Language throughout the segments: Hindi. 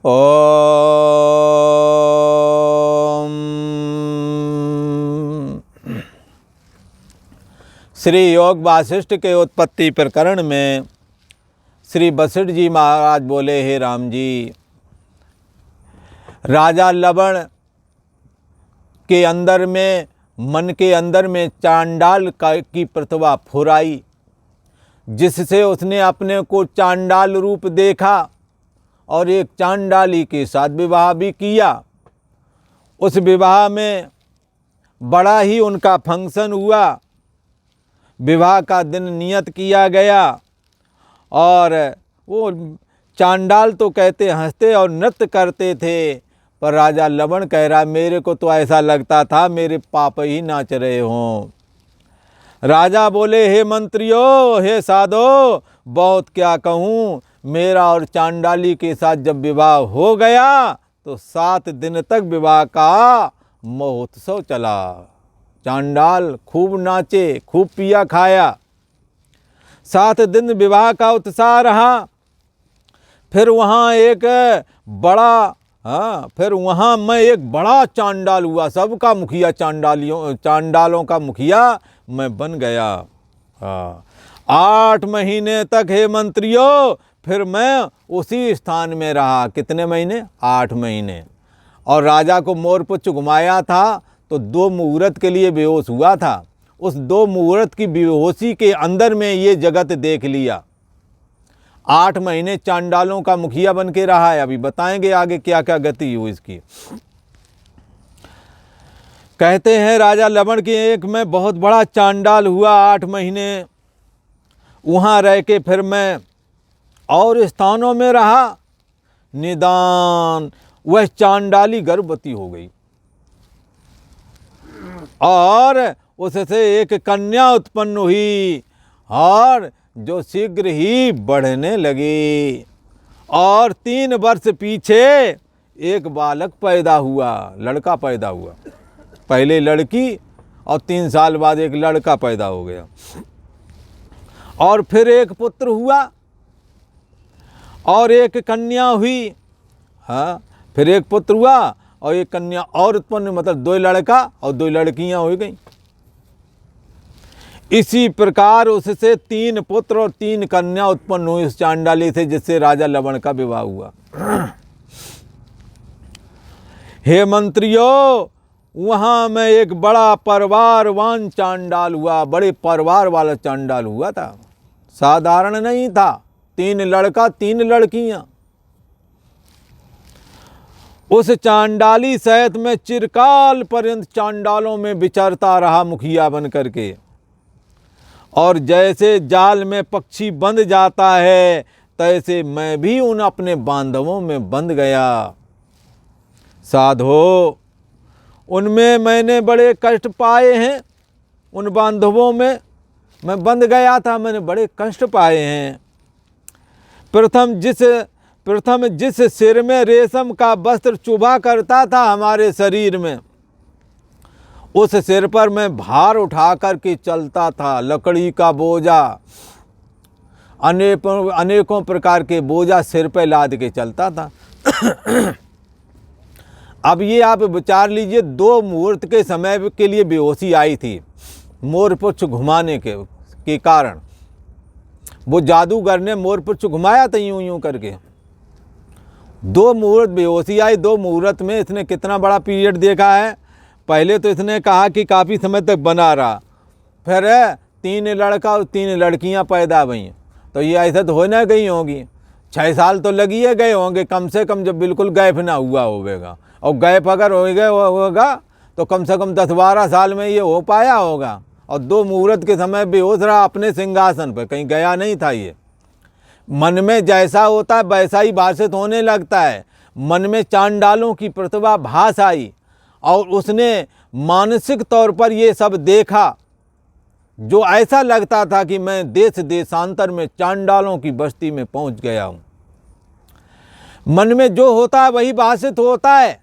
ओम। श्री योग वासिष्ठ के उत्पत्ति प्रकरण में श्री वशिष्ठ जी महाराज बोले, हे राम जी, राजा लवण के अंदर में, मन के अंदर में चांडाल की प्रतिभा फुराई, जिससे उसने अपने को चांडाल रूप देखा और एक चांडाली के साथ विवाह भी किया। उस विवाह में बड़ा ही उनका फंक्शन हुआ। विवाह का दिन नियत किया गया और वो चांडाल तो कहते हंसते और नृत्य करते थे, पर राजा लवण कह रहा, मेरे को तो ऐसा लगता था मेरे पाप ही नाच रहे हों। राजा बोले, हे मंत्रियों, हे साधो, बहुत क्या कहूँ, मेरा और चांडाली के साथ जब विवाह हो गया तो 7 दिन तक विवाह का महोत्सव चला। चांडाल खूब नाचे, खूब पिया खाया, 7 दिन विवाह का उत्साह रहा। फिर वहाँ एक मैं एक बड़ा चांडाल हुआ, सबका मुखिया, चांडालों का मुखिया मैं बन गया। 8 महीने तक, हे मंत्रियों, फिर मैं उसी स्थान में रहा। कितने महीने? 8 महीने। और राजा को मोरपुच्छ घुमाया था तो 2 मुहूर्त के लिए बेहोश हुआ था। उस 2 मुहूर्त की बेहोशी के अंदर में ये जगत देख लिया। 8 महीने चांडालों का मुखिया बन के रहा है। अभी बताएंगे आगे क्या क्या गति हुई इसकी। कहते हैं राजा लवण की एक मैं बहुत बड़ा चांडाल हुआ। 8 महीने वहाँ रह के फिर मैं और स्थानों में रहा। निदान वह चांडाली गर्भवती हो गई और उससे एक कन्या उत्पन्न हुई और जो शीघ्र ही बढ़ने लगी। और 3 वर्ष पीछे एक बालक पैदा हुआ, लड़का पैदा हुआ। पहले लड़की और 3 साल बाद एक लड़का पैदा हो गया। और फिर एक पुत्र हुआ और एक कन्या हुई। हाँ, फिर एक पुत्र हुआ और एक कन्या और उत्पन्न, मतलब 2 लड़का और 2 लड़कियां हो गई। इसी प्रकार उससे 3 पुत्र और 3 कन्या उत्पन्न हुई उस चांडाली से, जिससे राजा लवण का विवाह हुआ। हे मंत्रियों, वहां मैं एक बड़ा परिवारवान चांडाल हुआ, बड़े परिवार वाला चांडाल हुआ था, साधारण नहीं था। 3 लड़का 3 लड़कियां। उस चांडाली सहित में चिरकाल पर्यंत चांडालों में विचरता रहा मुखिया बन करके। और जैसे जाल में पक्षी बंध जाता है, तैसे मैं भी उन अपने बांधवों में बंध गया। साधो, उनमें मैंने बड़े कष्ट पाए हैं। उन बांधवों में मैं बंध गया था, मैंने बड़े कष्ट पाए हैं। प्रथम जिस सिर में रेशम का वस्त्र चुभा करता था हमारे शरीर में, उस सिर पर मैं भार उठा करके चलता था। लकड़ी का बोझा, अनेकों प्रकार के बोझा सिर पे लाद के चलता था। अब ये आप विचार लीजिए, 2 मुहूर्त के समय के लिए बेहोशी आई थी मोरपुच्छ घुमाने के कारण। वो जादूगर ने मोरपुच्छ घुमाया था यूं यूं करके। 2 मुहूर्त बेहोशी आई। 2 मुहूर्त में इसने कितना बड़ा पीरियड देखा है। पहले तो इसने कहा कि काफ़ी समय तक बना रहा, फिर 3 लड़का और 3 लड़कियां पैदा हुई। तो ये ऐसा तो हो ना गई होगी, 6 साल तो लगी गए होंगे कम से कम, जब बिल्कुल गैप ना हुआ होगा। और गैप अगर हो गया होगा तो कम से कम 10-12 साल में ये हो पाया होगा। और 2 मुहूर्त के समय बेहोश रहा अपने सिंहासन पर, कहीं गया नहीं था। ये मन में जैसा होता है वैसा ही भाषित होने लगता है। मन में चांडालों की प्रतिभा भास आई और उसने मानसिक तौर पर ये सब देखा, जो ऐसा लगता था कि मैं देश देशांतर में चांडालों की बस्ती में पहुंच गया हूं। मन में जो होता है वही भाषित होता है।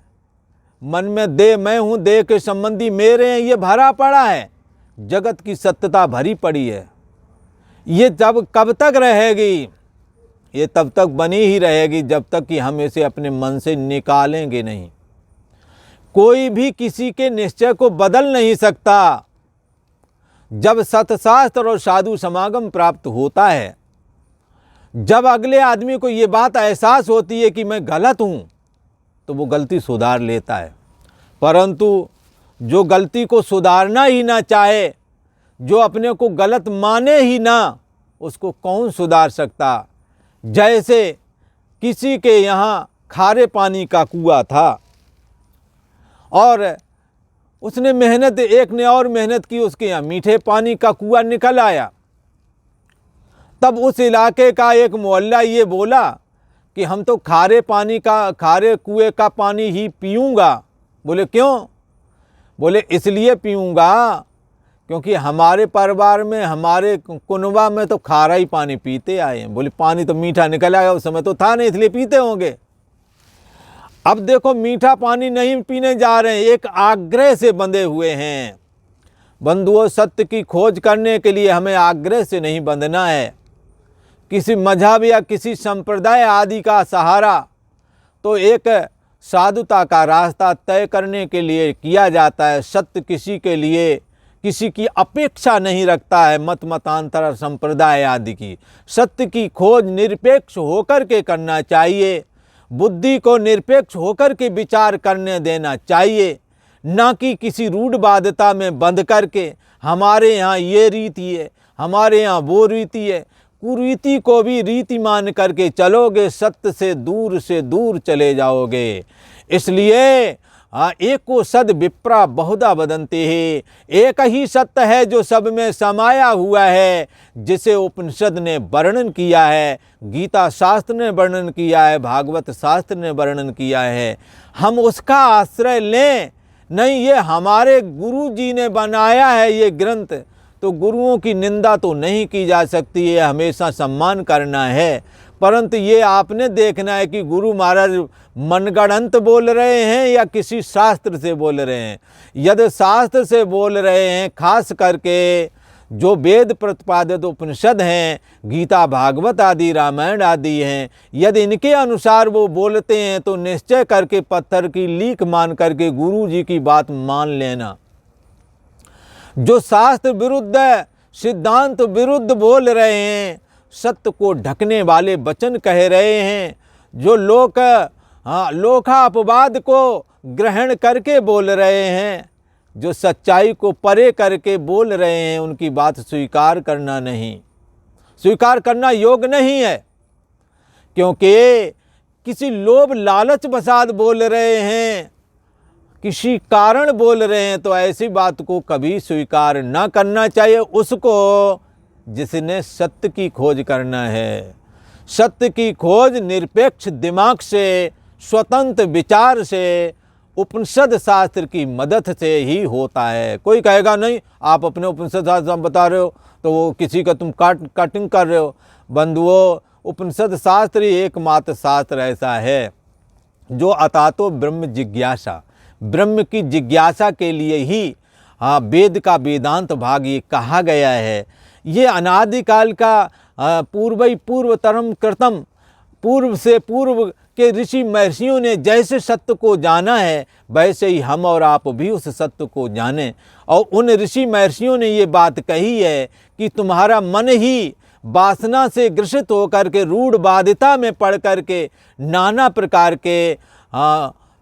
मन में मैं हूं, देह के संबंधी मेरे हैं, ये भरा पड़ा है। जगत की सत्यता भरी पड़ी है। ये जब कब तक रहेगी, ये तब तक बनी ही रहेगी जब तक कि हम इसे अपने मन से निकालेंगे नहीं। कोई भी किसी के निश्चय को बदल नहीं सकता। जब सतशास्त्र और साधु समागम प्राप्त होता है, जब अगले आदमी को ये बात एहसास होती है कि मैं गलत हूँ, तो वो गलती सुधार लेता है। परंतु जो गलती को सुधारना ही ना चाहे, जो अपने को गलत माने ही ना, उसको कौन सुधार सकता। जैसे किसी के यहाँ खारे पानी का कुआं था और उसने मेहनत, एक ने और मेहनत की, उसके यहाँ मीठे पानी का कुआं निकल आया। तब उस इलाके का एक मोहल्ला ये बोला कि हम तो खारे कुएं का पानी ही पीऊँगा। बोले क्यों? बोले इसलिए पीऊँगा क्योंकि हमारे परिवार में, हमारे कुनबा में तो खारा ही पानी पीते आए हैं। बोले पानी तो मीठा निकल आया, उस समय तो था नहीं, इसलिए पीते होंगे। अब देखो मीठा पानी नहीं पीने जा रहे हैं, एक आग्रह से बंधे हुए हैं। बंधुओं, सत्य की खोज करने के लिए हमें आग्रह से नहीं बंधना है, किसी मजहब या किसी संप्रदाय आदि का सहारा तो एक साधुता का रास्ता तय करने के लिए किया जाता है। सत्य किसी के लिए किसी की अपेक्षा नहीं रखता है, मत मतांतर संप्रदाय आदि की। सत्य की खोज निरपेक्ष होकर के करना चाहिए, बुद्धि को निरपेक्ष होकर के विचार करने देना चाहिए, ना कि किसी रूढ़वादिता में बंध करके हमारे यहाँ ये रीति है, हमारे यहाँ वो रीति है। कुरीति को भी रीति मान करके चलोगे, सत्य से दूर चले जाओगे। इसलिए एको सद विप्रा बहुधा वदन्ति है, एक ही सत्य है जो सब में समाया हुआ है, जिसे उपनिषद ने वर्णन किया है, गीता शास्त्र ने वर्णन किया है, भागवत शास्त्र ने वर्णन किया है। हम उसका आश्रय लें, नहीं ये हमारे गुरु जी ने बनाया है ये ग्रंथ, तो गुरुओं की निंदा तो नहीं की जा सकती है, हमेशा सम्मान करना है। परंतु ये आपने देखना है कि गुरु महाराज मनगढ़ंत बोल रहे हैं या किसी शास्त्र से बोल रहे हैं। यदि शास्त्र से बोल रहे हैं, खास करके जो वेद प्रतिपादित उपनिषद हैं, गीता भागवत आदि रामायण आदि हैं, यदि इनके अनुसार वो बोलते हैं तो निश्चय करके पत्थर की लीक मान करके गुरु जी की बात मान लेना। जो शास्त्र विरुद्ध, सिद्धांत विरुद्ध बोल रहे हैं, सत्य को ढकने वाले वचन कह रहे हैं, जो लोका अपवाद को ग्रहण करके बोल रहे हैं, जो सच्चाई को परे करके बोल रहे हैं, उनकी बात स्वीकार करना योग्य नहीं है। क्योंकि किसी लोभ लालच बसात बोल रहे हैं, किसी कारण बोल रहे हैं, तो ऐसी बात को कभी स्वीकार न करना चाहिए उसको जिसने सत्य की खोज करना है। सत्य की खोज निरपेक्ष दिमाग से, स्वतंत्र विचार से, उपनिषद शास्त्र की मदद से ही होता है। कोई कहेगा नहीं आप अपने उपनिषद शास्त्र बता रहे हो तो वो किसी का तुम कटिंग कर रहे हो। बंधुओं, उपनिषद शास्त्र ही एकमात्र शास्त्र ऐसा है जो अतातो ब्रह्म जिज्ञासा, ब्रह्म की जिज्ञासा के लिए ही वेद का वेदांत भाग ये कहा गया है। ये अनादिकाल का पूर्वतरम कृतम, पूर्व से पूर्व के ऋषि महर्षियों ने जैसे सत्य को जाना है, वैसे ही हम और आप भी उस सत्य को जानें। और उन ऋषि महर्षियों ने ये बात कही है कि तुम्हारा मन ही वासना से ग्रसित होकर के रूढ़वादिता में पड़ करके नाना प्रकार के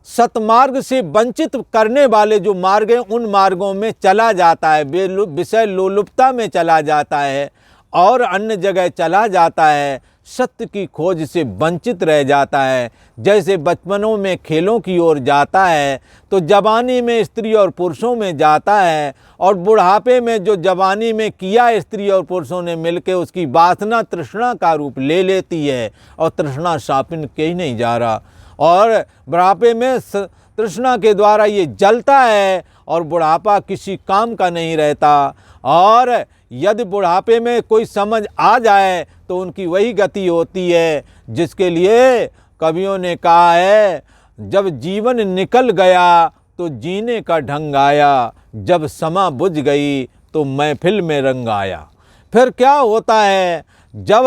सतमार्ग से वंचित करने वाले जो मार्ग हैं उन मार्गों में चला जाता है, विषय लोलुपता में चला जाता है और अन्य जगह चला जाता है, सत्य की खोज से वंचित रह जाता है। जैसे बचपनों में खेलों की ओर जाता है तो जवानी में स्त्री और पुरुषों में जाता है, और बुढ़ापे में जो जवानी में किया स्त्री और पुरुषों ने मिलकर उसकी वासना तृष्णा का रूप ले लेती है, और तृष्णा शापिन कहीं नहीं जा रहा, और बुढ़ापे में तृष्णा के द्वारा ये जलता है और बुढ़ापा किसी काम का नहीं रहता। और यदि बुढ़ापे में कोई समझ आ जाए तो उनकी वही गति होती है जिसके लिए कवियों ने कहा है, जब जीवन निकल गया तो जीने का ढंग आया, जब समा बुझ गई तो महफिल में रंग आया। फिर क्या होता है, जब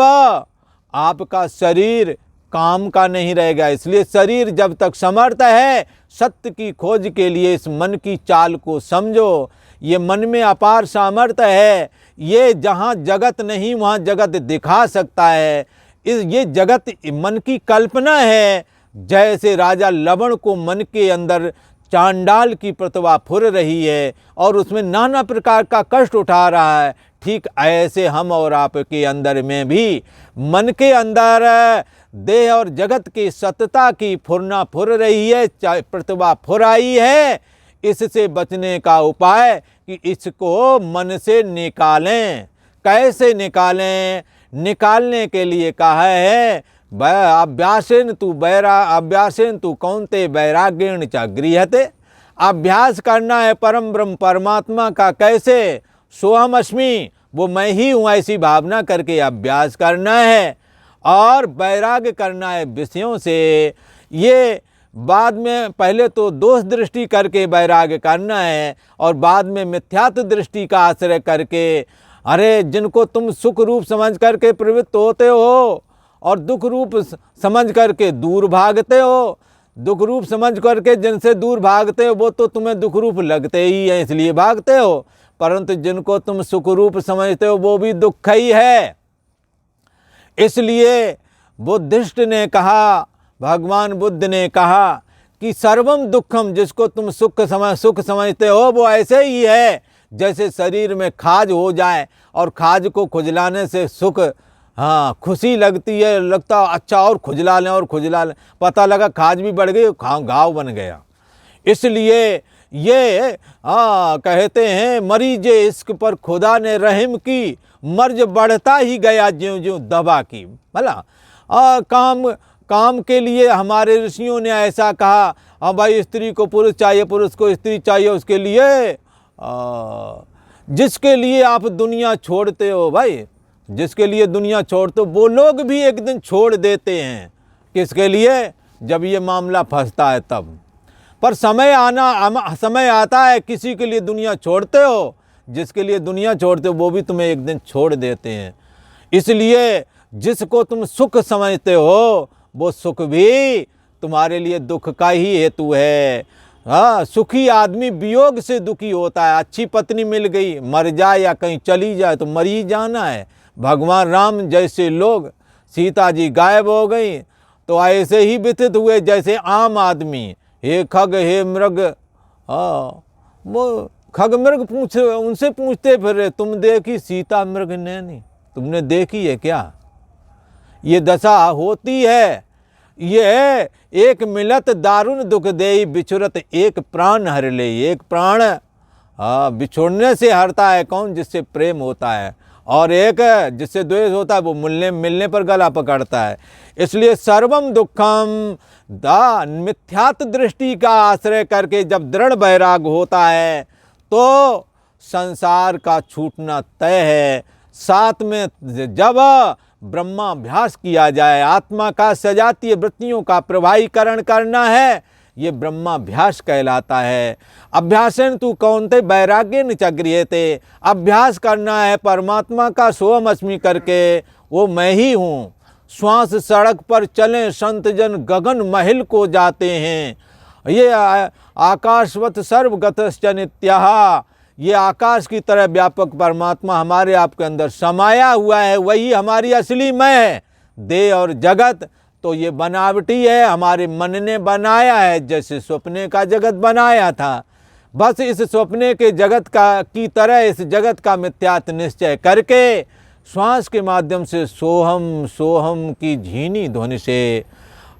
आपका शरीर काम का नहीं रहेगा। इसलिए शरीर जब तक समर्थ है, सत्य की खोज के लिए इस मन की चाल को समझो। ये मन में अपार सामर्थ्य है। ये जहाँ जगत नहीं वहाँ जगत दिखा सकता है। ये जगत मन की कल्पना है। जैसे राजा लवण को मन के अंदर चांडाल की प्रतिभा फुर रही है और उसमें नाना प्रकार का कष्ट उठा रहा है, ठीक ऐसे हम और आपके अंदर में भी मन के अंदर देह और जगत की सत्यता की फुरना फुर रही है, प्रतिभा फुर आई है। इससे बचने का उपाय कि इसको मन से निकालें। कैसे निकालें? निकालने के लिए कहा है अभ्यासेन तू कौन्ते वैराग्येण च गृह्यते। अभ्यास करना है परम ब्रह्म परमात्मा का। कैसे? सोहम अस्मि, वो मैं ही हूँ, ऐसी भावना करके अभ्यास करना है और वैराग्य करना है विषयों से। ये बाद में पहले तो दोष दृष्टि करके वैराग्य करना है और बाद में मिथ्यात्व दृष्टि का आश्रय करके, अरे जिनको तुम सुख रूप समझ करके प्रवृत्त होते हो और दुख रूप समझ करके दूर भागते हो, दुख रूप समझ करके जिनसे दूर भागते हो वो तो तुम्हें दुख रूप लगते ही हैं, इसलिए भागते हो। परंतु जिनको तुम सुख रूप समझते हो वो भी दुख ही है। इसलिए बुद्धिस्ट ने कहा, भगवान बुद्ध ने कहा कि सर्वम दुखम, जिसको तुम सुख समझते हो वो ऐसे ही है जैसे शरीर में खाज हो जाए और खाज को खुजलाने से सुख, हाँ खुशी लगती है, लगता अच्छा और खुजला लें, पता लगा खाज भी बढ़ गई, घाव बन गया। इसलिए ये कहते हैं मरीजे इश्क पर खुदा ने रहम की, मर्ज बढ़ता ही गया ज्यों ज्यों दबा की। भला काम के लिए हमारे ऋषियों ने ऐसा कहा, हाँ भाई स्त्री को पुरुष चाहिए, पुरुष को स्त्री चाहिए, उसके लिए जिसके लिए आप दुनिया छोड़ते हो, भाई जिसके लिए दुनिया छोड़ते हो वो लोग भी एक दिन छोड़ देते हैं। किसके लिए? जब ये मामला फंसता है तब। पर समय आता है किसी के लिए दुनिया छोड़ते हो, जिसके लिए दुनिया छोड़ते हो वो भी तुम्हें एक दिन छोड़ देते हैं। इसलिए जिसको तुम सुख समझते हो वो सुख भी तुम्हारे लिए दुख का ही हेतु है। हाँ, सुखी आदमी वियोग से दुखी होता है। अच्छी पत्नी मिल गई, मर जाए या कहीं चली जाए तो मर ही जाना है। भगवान राम जैसे लोग, सीता जी गायब हो गई तो ऐसे ही व्यतीत हुए जैसे आम आदमी। हे खग हे मृग, वो खग मृग उनसे पूछते फिर तुम देखी सीता मृग ने नहीं, तुमने देखी है क्या? ये दशा होती है। ये एक मिलत दारुण दुख देई, बिछुरत एक प्राण हर ले। एक प्राण बिछुड़ने से हरता है कौन? जिससे प्रेम होता है, और एक जिससे द्वेष होता है वो मिलने पर गला पकड़ता है। इसलिए सर्वम दुखम मिथ्यात्व दृष्टि का आश्रय करके जब दृढ़ वैराग होता है तो संसार का छूटना तय है। साथ में जब ब्रह्माभ्यास किया जाए, आत्मा का सजातीय वृत्तियों का प्रवाहीकरण करना है, ये ब्रह्माभ्यास कहलाता है। अभ्यासेन तू कौन्ते वैराग्येन च गृह्यते। अभ्यास करना है परमात्मा का सोहम अस्मि करके, वो मैं ही हूँ। श्वास सड़क पर चलें संत जन गगन महिल को जाते हैं। ये आकाशवत सर्वगतश्च नित्यः, ये आकाश की तरह व्यापक परमात्मा हमारे आपके अंदर समाया हुआ है, वही हमारी असली मैं है। देह और जगत तो ये बनावटी है, हमारे मन ने बनाया है, जैसे सपने का जगत बनाया था। बस इस सपने के जगत का की तरह इस जगत का मिथ्यात्व निश्चय करके श्वास के माध्यम से सोहम सोहम की झीनी ध्वनि से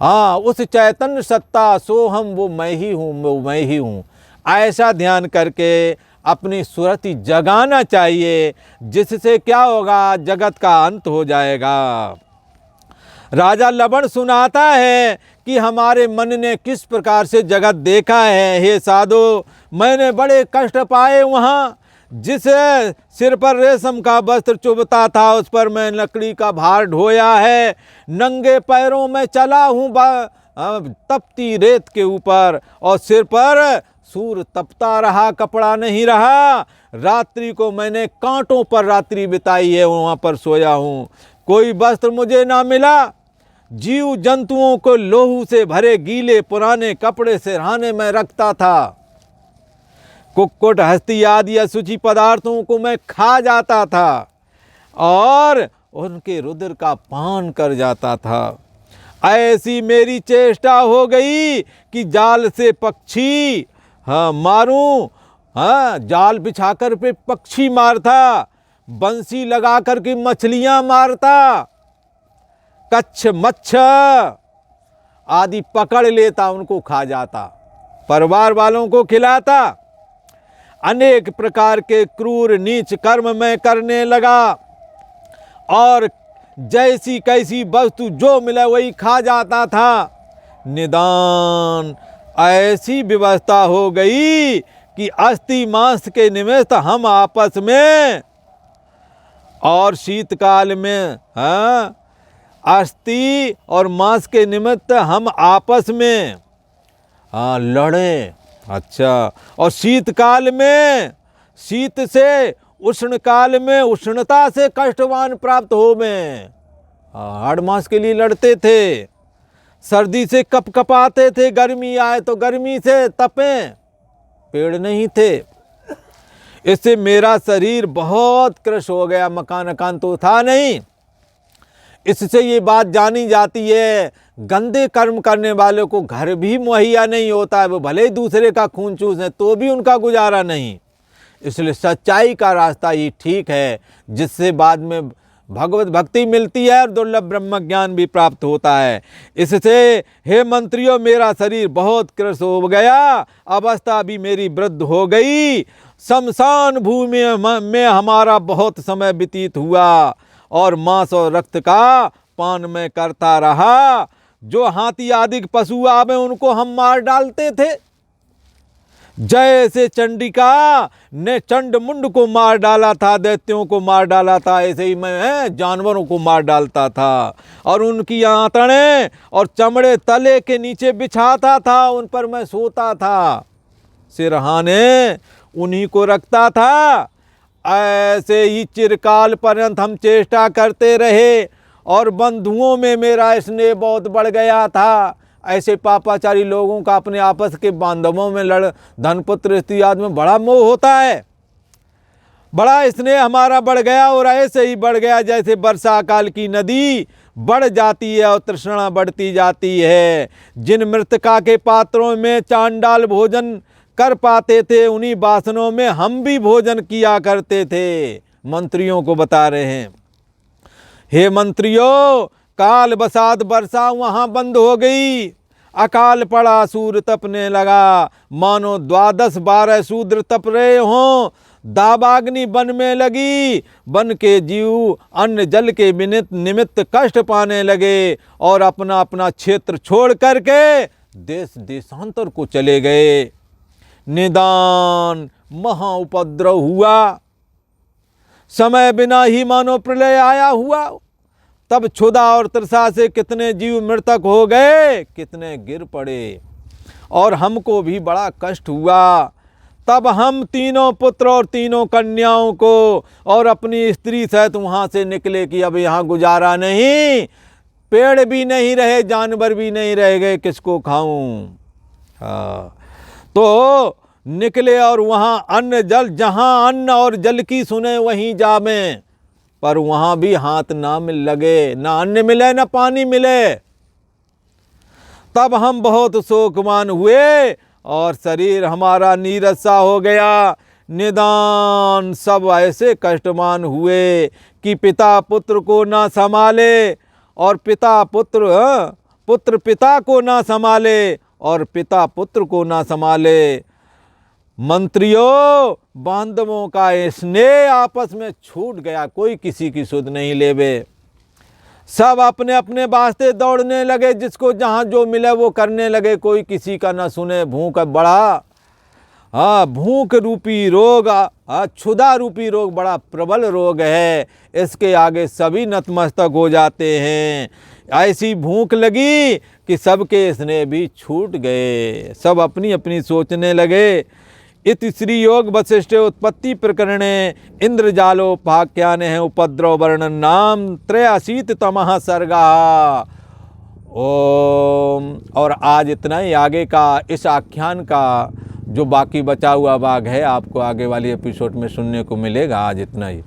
उस चैतन्य सत्ता सोहम वो मैं ही हूँ, वो मैं ही हूँ, ऐसा ध्यान करके अपनी सुरति जगाना चाहिए, जिससे क्या होगा? जगत का अंत हो जाएगा। राजा लवण सुनाता है कि हमारे मन ने किस प्रकार से जगत देखा है। हे साधु, मैंने बड़े कष्ट पाए वहाँ। जिस सिर पर रेशम का वस्त्र चुभता था उस पर मैं लकड़ी का भार ढोया है। नंगे पैरों में चला हूँ तपती रेत के ऊपर और सिर पर सूर तपता रहा, कपड़ा नहीं रहा। रात्रि को मैंने कांटों पर रात्रि बिताई है, वहाँ पर सोया हूँ। कोई वस्त्र मुझे ना मिला। जीव जंतुओं को लोहू से भरे गीले पुराने कपड़े सिरहाने में रखता था। कुक्कुट, हस्ती आदि अशुचि पदार्थों को मैं खा जाता था और उनके रुधिर का पान कर जाता था। ऐसी मेरी चेष्टा हो गई कि जाल से पक्षी मारूं। जाल बिछाकर पे पक्षी मारता, बंसी लगा कर के मछलियां मारता, कच्छ मच्छ आदि पकड़ लेता, उनको खा जाता, परिवार वालों को खिलाता। अनेक प्रकार के क्रूर नीच कर्म मैं करने लगा और जैसी कैसी वस्तु जो मिले वही खा जाता था। निदान ऐसी व्यवस्था हो गई कि अस्थि मांस के निमित्त हम आपस में और शीतकाल में अस्थि और मांस के निमित्त हम आपस में लड़े। अच्छा, और शीतकाल में शीत से, उष्ण काल में उष्णता से कष्टवान प्राप्त हो में हाड़ मास के लिए लड़ते थे। सर्दी से कपकपाते थे, गर्मी आए तो गर्मी से तपें, पेड़ नहीं थे। इससे मेरा शरीर बहुत कृश हो गया, मकान अकान तो था नहीं। इससे ये बात जानी जाती है, गंदे कर्म करने वालों को घर भी मुहैया नहीं होता है। वो भले ही दूसरे का खून चूसें तो भी उनका गुजारा नहीं। इसलिए सच्चाई का रास्ता ही ठीक है, जिससे बाद में भगवत भक्ति मिलती है और दुर्लभ ब्रह्म ज्ञान भी प्राप्त होता है। इससे हे मंत्रियों, मेरा शरीर बहुत कृश हो गया, अवस्था भी मेरी वृद्ध हो गई। शमशान भूमि में हमारा बहुत समय व्यतीत हुआ और मांस और रक्त का पान मैं करता रहा। जो हाथी आदि पशु आवे उनको हम मार डालते थे। जैसे चंडिका ने चंड मुंड को मार डाला था, दैत्यों को मार डाला था, ऐसे ही मैं जानवरों को मार डालता था और उनकी आंतड़ें और चमड़े तले के नीचे बिछाता था, उन पर मैं सोता था, सिरहाने उन्हीं को रखता था। ऐसे ही चिरकाल पर्यंत हम चेष्टा करते रहे और बंधुओं में मेरा स्नेह बहुत बढ़ गया था। ऐसे पापाचारी लोगों का अपने आपस के बांधवों में धनपुत्र स्त्री आदि में बड़ा मोह होता है। बड़ा स्नेह हमारा बढ़ गया और ऐसे ही बढ़ गया जैसे वर्षा काल की नदी बढ़ जाती है और तृष्णा बढ़ती जाती है। जिन मृतका के पात्रों में चांडाल भोजन कर पाते थे, उन्हीं बासनों में हम भी भोजन किया करते थे। मंत्रियों को बता रहे हैं, हे मंत्रियों, काल बसात वर्षा वहाँ बंद हो गई, अकाल पड़ा, सूर्य तपने लगा, मानो 12-12 शूद्र तप रहे हों। दावाग्नि वन में लगी, वन के जीव अन्न जल के निमित्त कष्ट पाने लगे और अपना अपना क्षेत्र छोड़ करके देश देशांतर को चले गए। निदान महा उपद्रव हुआ, समय बिना ही मानो प्रलय आया हुआ। तब क्षुधा और तृषा से कितने जीव मृतक हो गए, कितने गिर पड़े और हमको भी बड़ा कष्ट हुआ। तब हम तीनों पुत्र और तीनों कन्याओं को और अपनी स्त्री सहित वहाँ से निकले कि अब यहाँ गुजारा नहीं, पेड़ भी नहीं रहे, जानवर भी नहीं रह गए, किसको खाऊं। तो निकले और वहाँ अन्न जल, जहाँ अन्न और जल की सुने वहीं जावें, पर वहाँ भी हाथ ना मिल लगे, ना अन्न मिले ना पानी मिले। तब हम बहुत शोकवान हुए और शरीर हमारा नीरस सा हो गया। निदान सब ऐसे कष्टवान हुए कि पिता पुत्र को ना संभाले और पिता पुत्र पिता को ना संभाले और पिता पुत्र को ना संभाले। मंत्रियों, बांधवों का स्नेह आपस में छूट गया, कोई किसी की सुध नहीं लेवे। सब अपने अपने वास्ते दौड़ने लगे, जिसको जहाँ जो मिले वो करने लगे, कोई किसी का ना सुने। भूख बड़ा, भूख रूपी रोग, क्षुधा रूपी रोग बड़ा प्रबल रोग है, इसके आगे सभी नतमस्तक हो जाते हैं। ऐसी भूख लगी कि सबके स्नेह भी छूट गए, सब अपनी अपनी सोचने लगे इति श्री योग वशिष्ठ उत्पत्ति प्रकरणे इंद्रजालोपाख्याने उपद्रव वर्णन नाम 83तमः सर्गा। ओम। और आज इतना ही। आगे का इस आख्यान का जो बाकी बचा हुआ भाग है आपको आगे वाली एपिसोड में सुनने को मिलेगा। आज इतना ही।